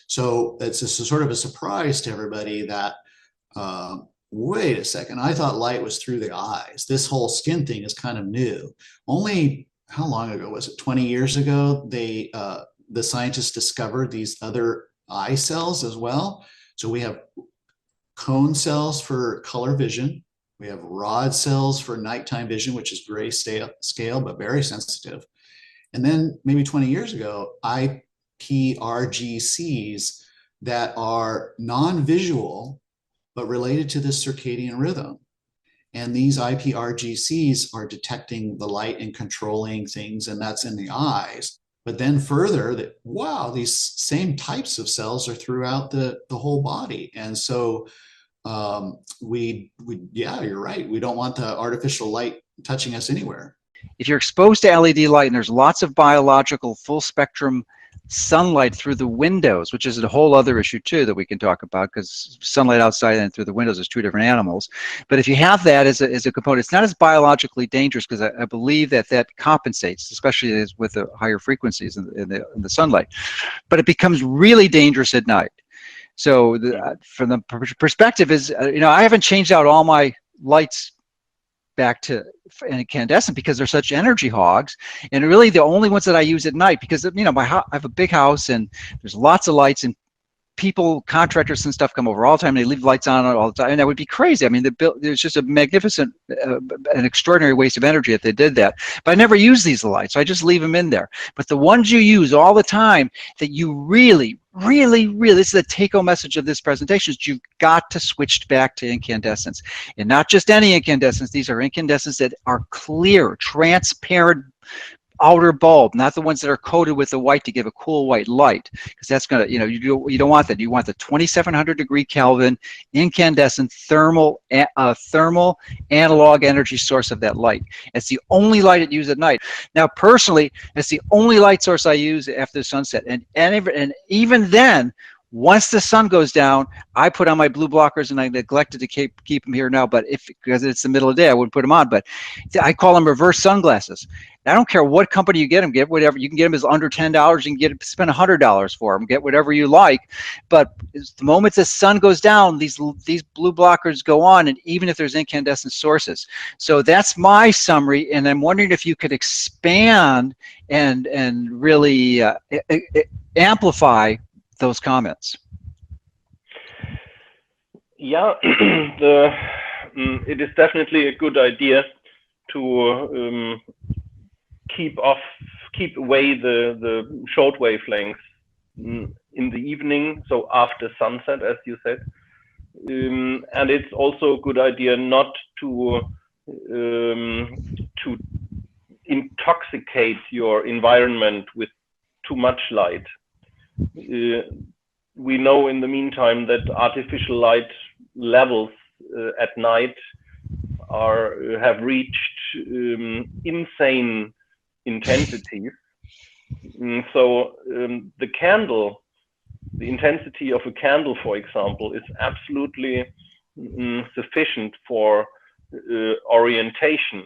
So it's a sort of a surprise to everybody that, wait a second, I thought light was through the eyes. This whole skin thing is kind of new. Only how long ago was it? 20 years ago, the scientists discovered these other eye cells as well. So we have cone cells for color vision. We have rod cells for nighttime vision, which is gray scale, but very sensitive. And then maybe 20 years ago, IPRGCs that are non-visual, but related to the circadian rhythm. And these IPRGCs are detecting the light and controlling things, and that's in the eyes. But then further, that wow, these same types of cells are throughout the whole body. And so yeah, you're right. We don't want the artificial light touching us anywhere. If you're exposed to LED light, and there's lots of biological full spectrum sunlight through the windows, which is a whole other issue too that we can talk about, because sunlight outside and through the windows is two different animals. But if you have that as a component, it's not as biologically dangerous, because I believe that compensates, especially with the higher frequencies in the sunlight. But it becomes really dangerous at night. So from the perspective is, I haven't changed out all my lights back to incandescent because they're such energy hogs, and really the only ones that I use at night, because I have a big house and there's lots of lights, and people, contractors and stuff come over all the time. They leave lights on all the time, and that would be crazy. I mean, there's just a magnificent, an extraordinary waste of energy if they did that. But I never use these lights, so I just leave them in there. But the ones you use all the time, that you really, this is the take-home message of this presentation, is you've got to switch back to incandescents. And not just any incandescents. These are incandescents that are clear, transparent outer bulb, not the ones that are coated with the white to give a cool white light, because that's going to, you don't want that. You want the 2700 degree Kelvin incandescent thermal analog energy source of that light. It's the only light I use at night. Now, personally, it's the only light source I use after sunset, and even then, once the sun goes down, I put on my blue blockers, and I neglected to keep them here now, but because it's the middle of the day, I wouldn't put them on. But I call them reverse sunglasses. I don't care what company you get them, get whatever. You can get them as under $10. You can spend $100 for them, get whatever you like. But the moment the sun goes down, these blue blockers go on, and even if there's incandescent sources. So that's my summary, and I'm wondering if you could expand and really amplify those comments. Yeah, it is definitely a good idea to keep away the short wavelengths in the evening, so after sunset, as you said. And it's also a good idea not to intoxicate your environment with too much light. We know in the meantime that artificial light levels at night have reached insane intensities. So the intensity of a candle, for example, is absolutely sufficient for orientation